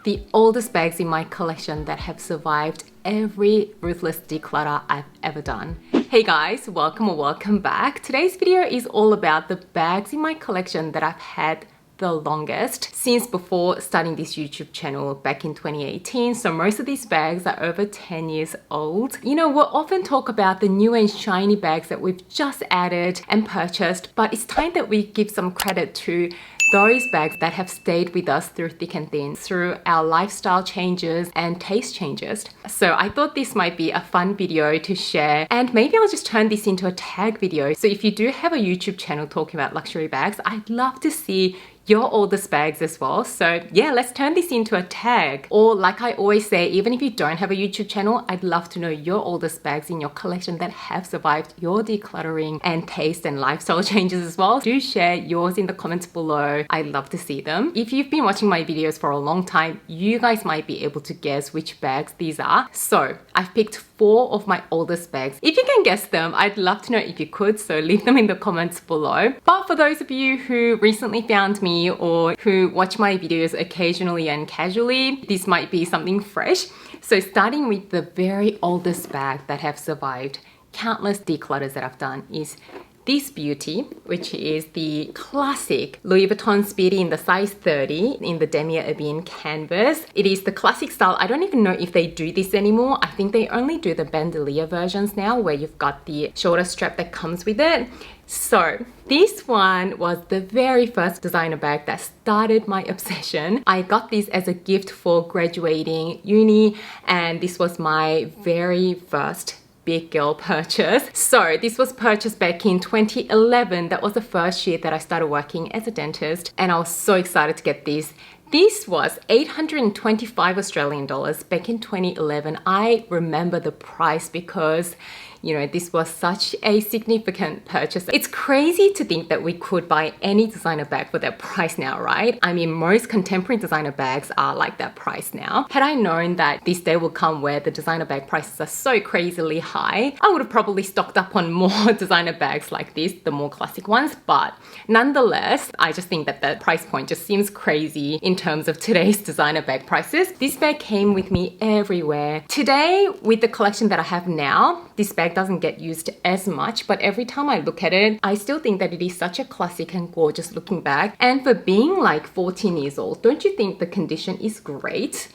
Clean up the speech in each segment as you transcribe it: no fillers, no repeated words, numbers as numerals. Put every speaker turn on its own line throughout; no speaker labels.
The oldest bags in my collection that have survived every ruthless declutter I've ever done. Hey guys, welcome back. Today's video is all about the bags in my collection that I've had the longest since before starting this YouTube channel back in 2018. So most of these bags are over 10 years old. You know, we'll often talk about the new and shiny bags that we've just added and purchased, but it's time that we give some credit to those bags that have stayed with us through thick and thin, through our lifestyle changes and taste changes. So I thought this might be a fun video to share, and maybe I'll just turn this into a tag video. So if you do have a YouTube channel talking about luxury bags, I'd love to see your oldest bags as well. So yeah, let's turn this into a tag. Or like I always say, even if you don't have a YouTube channel, I'd love to know your oldest bags in your collection that have survived your decluttering and taste and lifestyle changes as well. Do share yours in the comments below. I'd love to see them. If you've been watching my videos for a long time, you guys might be able to guess which bags these are. So I've picked 4 of my oldest bags. If you can guess them, I'd love to know if you could, so leave them in the comments below. But for those of you who recently found me or who watch my videos occasionally and casually, this might be something fresh. So starting with the very oldest bag that have survived countless declutters that I've done is this beauty, which is the classic Louis Vuitton Speedy in the size 30 in the damier ebene canvas. It is the classic style. I don't even know if they do this anymore. I think they only do the bandolier versions now, where you've got the shoulder strap that comes with it. So this one was the very first designer bag that started my obsession. I got this as a gift for graduating uni, and this was my very first big girl purchase. So this was purchased back in 2011. That was the first year that I started working as a dentist, and I was so excited to get this. This was 825 Australian dollars back in 2011. I remember the price because, you know, this was such a significant purchase. It's crazy to think that we could buy any designer bag for that price now, right? I mean, most contemporary designer bags are like that price now. Had I known that this day will come where the designer bag prices are so crazily high, I would have probably stocked up on more designer bags like this, the more classic ones. But nonetheless, I just think that the price point just seems crazy in terms of today's designer bag prices. This bag came with me everywhere. Today, with the collection that I have now, this bag doesn't get used as much, but every time I look at it, I still think that it is such a classic and gorgeous looking bag. And for being like 14 years old, don't you think the condition is great?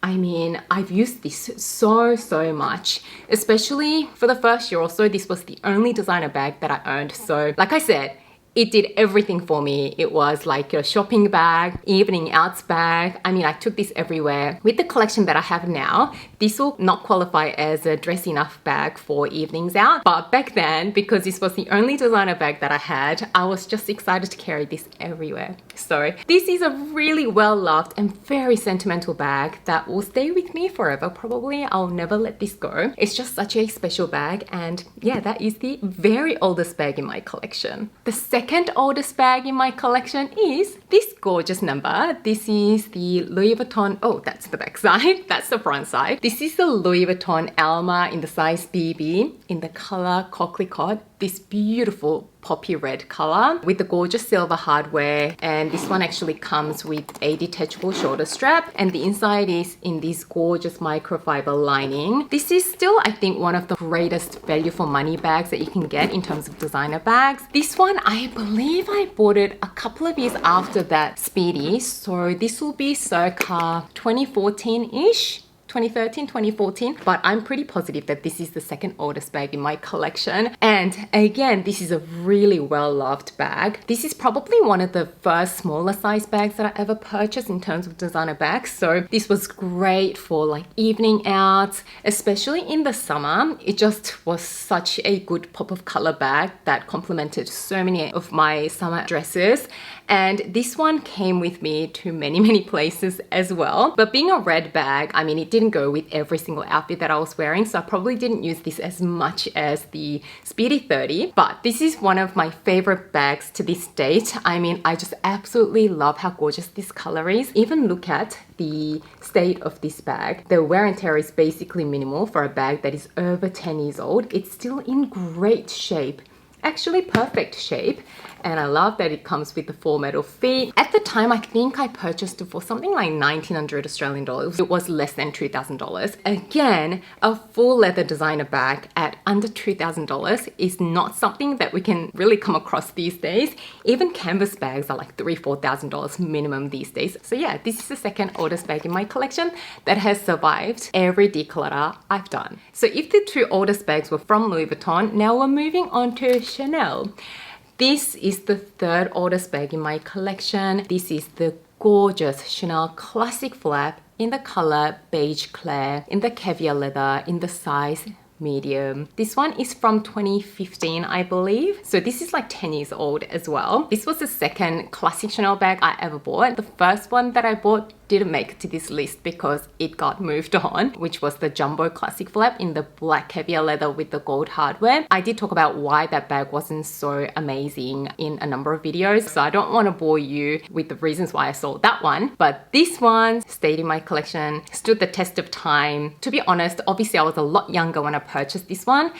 I mean, I've used this so much, especially for the first year or so. This was the only designer bag that I owned. So like I said, it did everything for me. It was like a shopping bag, evening outs bag. I mean, I took this everywhere. With the collection that I have now, this will not qualify as a dress enough bag for evenings out. But back then, because this was the only designer bag that I had, I was just excited to carry this everywhere. So this is a really well-loved and very sentimental bag that will stay with me forever. Probably I'll never let this go. It's just such a special bag. And yeah, that is the very oldest bag in my collection. The second oldest bag in my collection is this gorgeous number. This is the Louis Vuitton, oh, that's the back side, that's the front side. This is the Louis Vuitton Alma in the size BB in the color Coquelicot. This beautiful poppy red color with the gorgeous silver hardware, and this one actually comes with a detachable shoulder strap, and the inside is in this gorgeous microfiber lining. This is still, I think, one of the greatest value for money bags that you can get in terms of designer bags. This one, I believe I bought it a couple of years after that Speedy, so this will be circa 2014-ish. 2013, 2014, but I'm pretty positive that this is the second oldest bag in my collection. And again, this is a really well-loved bag. This is probably one of the first smaller size bags that I ever purchased in terms of designer bags. So this was great for like evening out, especially in the summer. It just was such a good pop of color bag that complemented so many of my summer dresses. And this one came with me to many places as well. But being a red bag, I mean, it didn't go with every single outfit that I was wearing, so I probably didn't use this as much as the Speedy 30. But this is one of my favorite bags to this date. I mean, I just absolutely love how gorgeous this color is. Even look at the state of this bag. The wear and tear is basically minimal for a bag that is over 10 years old. It's still in great shape. Actually perfect shape. and I love that it comes with the full metal feet. At the time, I think I purchased it for something like 1900 Australian dollars. It was less than $2,000. Again, a full leather designer bag at under $2,000 is not something that we can really come across these days. Even canvas bags are like $3,000-$4,000 minimum these days. So yeah, this is the second oldest bag in my collection that has survived every declutter I've done. So if the two oldest bags were from Louis Vuitton, now we're moving on to Chanel. This is the third oldest bag in my collection. This is the gorgeous Chanel classic flap in the color beige clair, in the caviar leather, in the size medium. This one is from 2015, I believe. So this is like 10 years old as well. This was the second classic Chanel bag I ever bought. The first one that I bought didn't make it to this list because it got moved on, which was the jumbo classic flap in the black caviar leather with the gold hardware. I did talk about why that bag wasn't so amazing in a number of videos, so I don't want to bore you with the reasons why I sold that one. But this one stayed in my collection, stood the test of time. To be honest, obviously I was a lot younger when I purchased this one,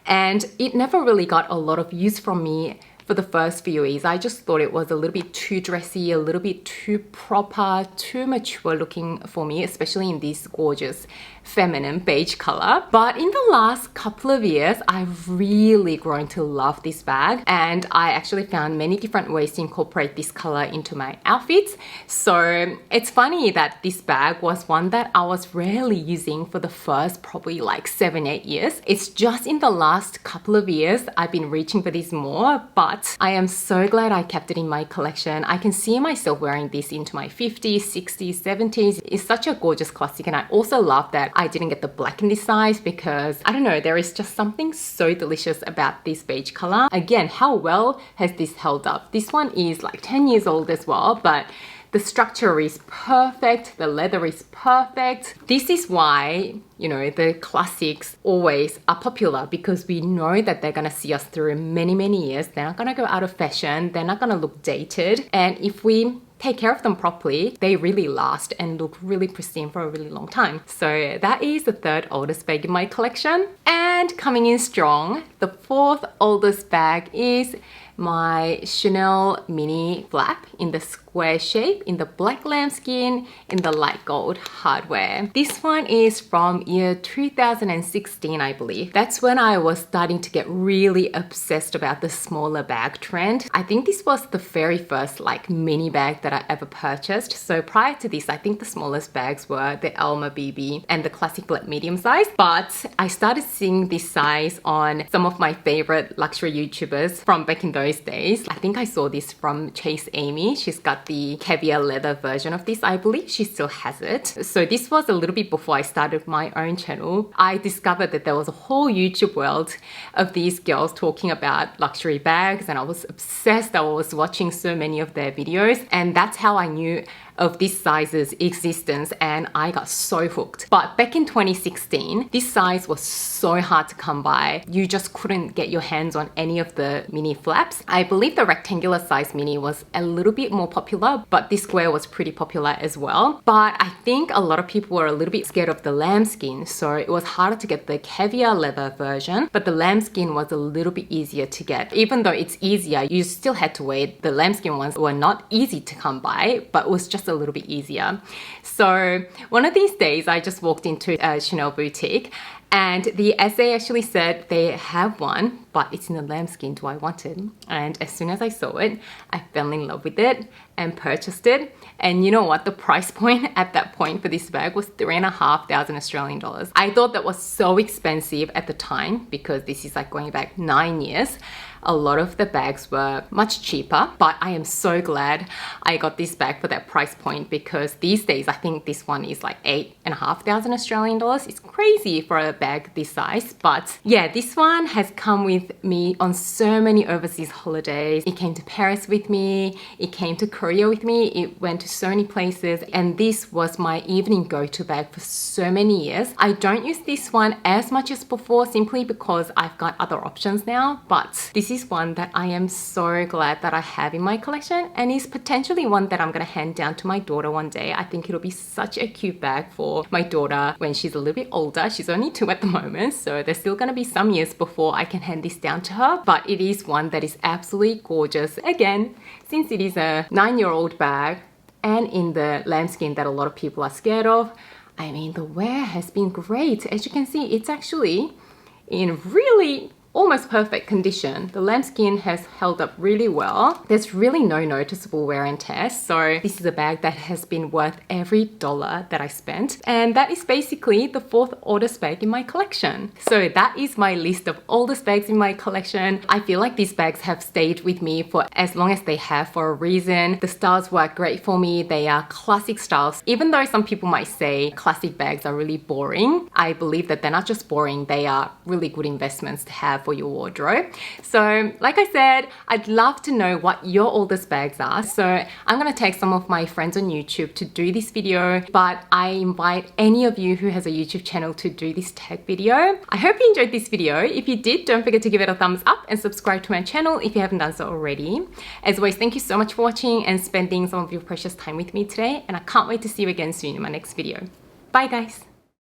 and it never really got a lot of use from me for the first few years. I just thought it was a little bit too dressy, a little bit too proper, too mature looking for me, especially in this gorgeous feminine beige color. But in the last couple of years, I've really grown to love this bag, and I actually found many different ways to incorporate this color into my outfits. So it's funny that this bag was one that I was rarely using for the first probably like 7-8 years. It's just in the last couple of years I've been reaching for this more, but I am so glad I kept it in my collection. I can see myself wearing this into my 50s, 60s, 70s. It's such a gorgeous classic, and I also love that I didn't get the black in this size because, I don't know, there is just something so delicious about this beige color. Again, how well has this held up? This one is like 10 years old as well, but the structure is perfect, the leather is perfect. This is why, you know, the classics always are popular, because we know that they're gonna see us through many, many years. They're not gonna go out of fashion, they're not gonna look dated. And if we take care of them properly, they really last and look really pristine for a really long time. So that is the third oldest bag in my collection. And coming in strong, the fourth oldest bag is my Chanel mini flap in the square shape, in the black lambskin, in the light gold hardware. This one is from year 2016, I believe. That's when I was starting to get really obsessed about the smaller bag trend. I think this was the very first like mini bag that I ever purchased. So prior to this, I think the smallest bags were the Alma BB and the classic black medium size. But I started seeing this size on some of my favorite luxury YouTubers from back in those days. I think I saw this from Chase Amy. She's got the caviar leather version of this. I believe she still has it. So this was a little bit before I started my own channel. I discovered that there was a whole YouTube world of these girls talking about luxury bags, and I was obsessed. I was watching so many of their videos, and that's how I knew of this size's existence, and I got so hooked. But back in 2016, this size was so hard to come by. You just couldn't get your hands on any of the mini flaps. I believe the rectangular size mini was a little bit more popular, but this square was pretty popular as well. But I think a lot of people were a little bit scared of the lambskin, so it was harder to get the caviar leather version, but the lambskin was a little bit easier to get. Even though it's easier, you still had to wait. The lambskin ones were not easy to come by, but it was just a little bit easier. So one of these days I just walked into a Chanel boutique, and the essay actually said they have one, but it's in the lambskin. Do I want it? And as soon as I saw it, I fell in love with it and purchased it. And you know what? The price point at that point for this bag was $3,500 Australian dollars. I thought that was so expensive at the time, because this is like going back 9 years. A lot of the bags were much cheaper, but I am so glad I got this bag for that price point, because these days I think this one is like $8,500 Australian dollars. It's crazy for a bag this size. But yeah, this one has come with me on so many overseas holidays. It came to Paris with me, it came to Korea with me, it went to so many places, and this was my evening go-to bag for so many years. I don't use this one as much as before, simply because I've got other options now, but this is one that I am so glad that I have in my collection, and is potentially one that I'm gonna hand down to my daughter one day. I think it'll be such a cute bag for my daughter when she's a little bit older. She's only 2 to at the moment, so there's still gonna be some years before I can hand this down to her, but it is one that is absolutely gorgeous. Again, since it is a 9-year-old bag and in the lambskin that a lot of people are scared of, I mean, the wear has been great. As you can see, it's actually in really almost perfect condition. The lambskin has held up really well. There's really no noticeable wear and tear, so this is a bag that has been worth every dollar that I spent, and that is basically the 4th oldest bag in my collection. So that is my list of oldest bags in my collection. I feel like these bags have stayed with me for as long as they have for a reason. The styles work great for me. They are classic styles. Even though some people might say classic bags are really boring, I believe that they're not just boring, they are really good investments to have for your wardrobe. So like I said, I'd love to know what your oldest bags are. So I'm gonna take some of my friends on YouTube to do this video, but I invite any of you who has a YouTube channel to do this tag video. I hope you enjoyed this video. If you did, don't forget to give it a thumbs up and subscribe to my channel if you haven't done so already. As always, thank you so much for watching and spending some of your precious time with me today, and I can't wait to see you again soon in my next video. Bye guys.